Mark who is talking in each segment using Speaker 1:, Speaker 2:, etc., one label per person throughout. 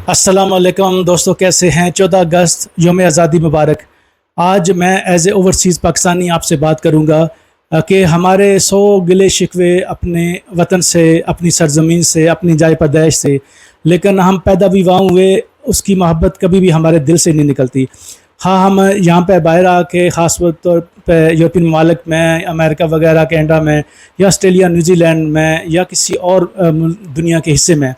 Speaker 1: अस्सलाम वालेकुम दोस्तों, कैसे हैं। 14 अगस्त योम आज़ादी मुबारक। आज मैं एज़ ए ओवरसीज़ पाकिस्तानी आपसे बात करूंगा कि हमारे 100 गिले शिकवे अपने वतन से, अपनी सरज़मीन से, अपनी जाय पैदाइश से, लेकिन हम पैदा भी वहाँ हुए, उसकी मोहब्बत कभी भी हमारे दिल से नहीं निकलती। हाँ, हम यहाँ पे बाहर आके ख़ास तौर पे यूरोपियन ममालिक में, अमेरिका वगैरह, कनाडा में या ऑस्ट्रेलिया, न्यूजीलैंड में या किसी और दुनिया के हिस्से में,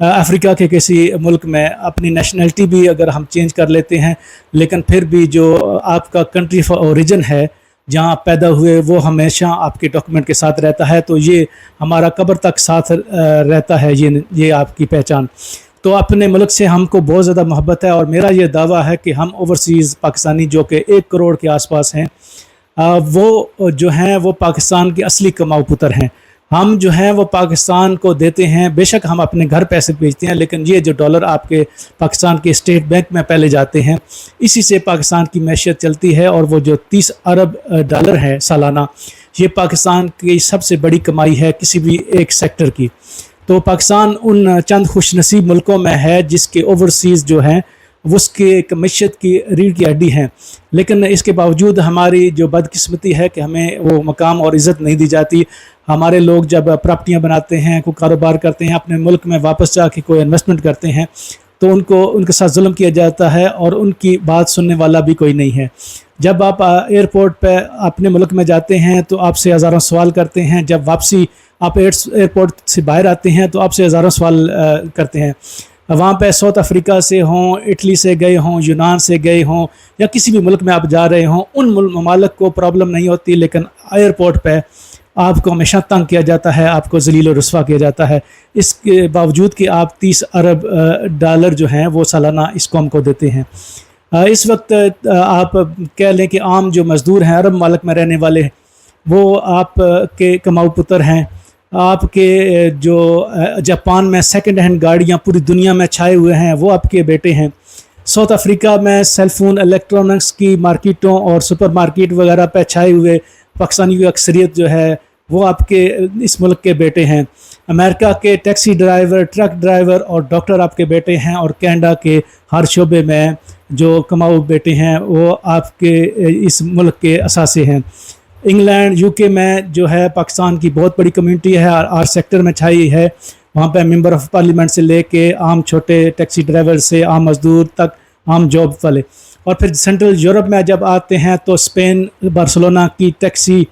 Speaker 1: अफ्रीका के किसी मुल्क में अपनी नेशनलिटी भी अगर हम चेंज कर लेते हैं, लेकिन फिर भी जो आपका कंट्री ऑफ ओरिजिन है, जहाँ आप पैदा हुए, वो हमेशा आपके डॉक्यूमेंट के साथ रहता है। तो ये हमारा कब्र तक साथ रहता है, ये आपकी पहचान। तो अपने मुल्क से हमको बहुत ज़्यादा मोहब्बत है और मेरा ये दावा है कि हम ओवरसीज़ पाकिस्तानी जो कि 1 करोड़ के आसपास हैं, वो जो हैं वो पाकिस्तान के असली कमाऊ पुत्र हैं। हम जो हैं वो पाकिस्तान को देते हैं। बेशक हम अपने घर पैसे भेजते हैं, लेकिन ये जो डॉलर आपके पाकिस्तान के स्टेट बैंक में पहले जाते हैं, इसी से पाकिस्तान की मैशियत चलती है। और वो जो 30 अरब डॉलर है सालाना, ये पाकिस्तान की सबसे बड़ी कमाई है किसी भी एक सेक्टर की। तो पाकिस्तान उन चंद खुशनसीब मुल्कों में है जिसके ओवरसीज़ जो हैं उसके एक मैशियत की रीढ़ की हड्डी हैं। लेकिन इसके बावजूद हमारी जो बदकिस्मती है कि हमें वो मकाम और इज़्ज़त नहीं दी जाती। हमारे लोग जब प्रॉपर्टियाँ बनाते हैं, कोई कारोबार करते हैं, अपने मुल्क में वापस जाके कोई इन्वेस्टमेंट करते हैं, तो उनके साथ जुल्म किया जाता है और उनकी बात सुनने वाला भी कोई नहीं है। जब आप एयरपोर्ट पे अपने मुल्क में जाते हैं तो आपसे हज़ारों सवाल करते हैं। जब वापसी आप एयरपोर्ट से बाहर आते हैं तो आपसे हज़ारों सवाल करते हैं। वहाँ पे साउथ अफ्रीका से हों, इटली से गए हों, यूनान से गए हों या किसी भी मुल्क में आप जा रहे हों, उन ममालिक को प्रॉब्लम नहीं होती, लेकिन एयरपोर्ट पे आपको हमेशा तंग किया जाता है, आपको ज़लील और रुस्वा किया जाता है। इसके बावजूद कि आप 30 अरब डॉलर जो हैं वो सालाना इस कौम को देते हैं। इस वक्त आप कह लें कि आम जो मज़दूर हैं, अरब ममालिक में रहने वाले, वो आप के कमाऊ पुत्र हैं। आपके जो जापान में सेकंड हैंड गाड़ियाँ पूरी दुनिया में छाए हुए हैं, वो आपके बेटे हैं। साउथ अफ्रीका में सेलफोन, इलेक्ट्रॉनिक्स की मार्केटों और सुपर मार्केट वगैरह पे छाए हुए पाकिस्तानी की अक्सरियत जो है वो आपके इस मुल्क के बेटे हैं। अमेरिका के टैक्सी ड्राइवर, ट्रक ड्राइवर और डॉक्टर आपके बेटे हैं। और कनाडा के हर शोबे में जो कमाऊ बेटे हैं वो आपके इस मुल्क के असासे हैं। इंग्लैंड, यूके में जो है पाकिस्तान की बहुत बड़ी कम्युनिटी है, हर सेक्टर में छाई है। वहाँ पे मेंबर ऑफ पार्लियामेंट से लेके आम छोटे टैक्सी ड्राइवर से आम मज़दूर तक, आम जॉब वाले। और फिर सेंट्रल यूरोप में जब आते हैं तो स्पेन, बार्सिलोना की टैक्सी,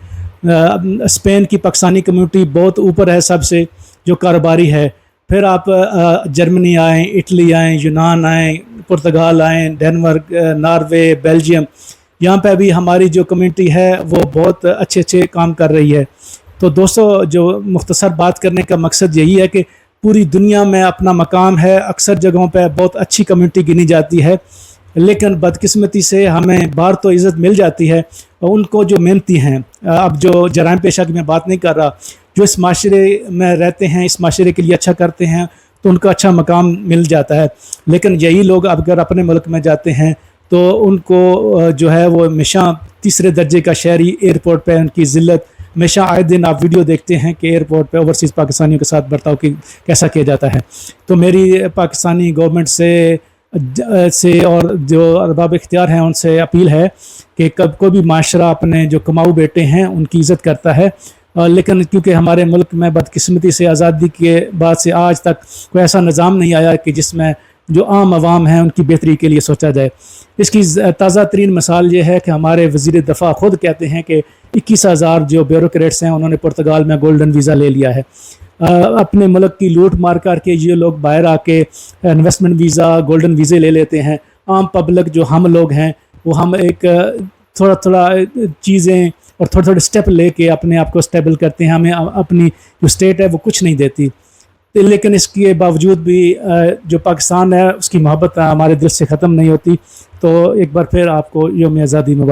Speaker 1: स्पेन की पाकिस्तानी कम्युनिटी बहुत ऊपर है सबसे, जो कारोबारी है। फिर आप जर्मनी आएँ, इटली आएँ, यूनान आएँ, पुर्तगाल आएँ, डेनमार्क, नॉर्वे, बेल्जियम, यहाँ पे भी हमारी जो कम्युनिटी है वो बहुत अच्छे काम कर रही है। तो दोस्तों, जो मुख्तसर बात करने का मकसद यही है कि पूरी दुनिया में अपना मकाम है। अक्सर जगहों पे बहुत अच्छी कम्युनिटी गिनी जाती है, लेकिन बदकिस्मती से हमें बाहर तो इज़्ज़त मिल जाती है। उनको जो मेहनती हैं, अब जो जराइम पेशा की मैं बात नहीं कर रहा, जो इस माशरे में रहते हैं, इस माशरे के लिए अच्छा करते हैं, तो उनको अच्छा मकाम मिल जाता है। लेकिन यही लोग अगर अपने मुल्क में जाते हैं तो उनको जो है वो हमेशा तीसरे दर्जे का शहरी, एयरपोर्ट पे उनकी ज़िल्लत, हमेशा आए दिन आप वीडियो देखते हैं कि एयरपोर्ट पे ओवरसीज़ पाकिस्तानियों के साथ बर्ताव कैसा किया जाता है। तो मेरी पाकिस्तानी गवर्नमेंट से और जो अरबाब इख्तियार हैं उनसे अपील है कि कब कोई भी माशरा अपने जो कमाऊ बेटे हैं उनकी इज़्ज़त करता है, लेकिन क्योंकि हमारे मुल्क में बदकिस्मती से आज़ादी के बाद से आज तक कोई ऐसा निज़ाम नहीं आया कि जिसमें जो आम आवाम हैं उनकी बेहतरी के लिए सोचा जाए। इसकी ताज़ा तरीन मिसाल ये है कि हमारे वज़ीर दफ़ा ख़ुद कहते हैं कि 21,000 जो ब्यूरोक्रेट्स हैं उन्होंने पुर्तगाल में गोल्डन वीज़ा ले लिया है। अपने मुल्क की लूट मार करके ये लोग बाहर आके इन्वेस्टमेंट वीज़ा, गोल्डन वीज़े ले लेते हैं। आम पब्लिक जो हम लोग हैं वो हम एक थोड़ा चीज़ें और थोड़े स्टेप लेके अपने आप को स्टेबल करते हैं। हमें अपनी जो स्टेट है वो कुछ नहीं देती, लेकिन इसके बावजूद भी जो पाकिस्तान है उसकी मोहब्बत हमारे दिल से ख़त्म नहीं होती। तो एक बार फिर आपको योम आज़ादी मुबारक।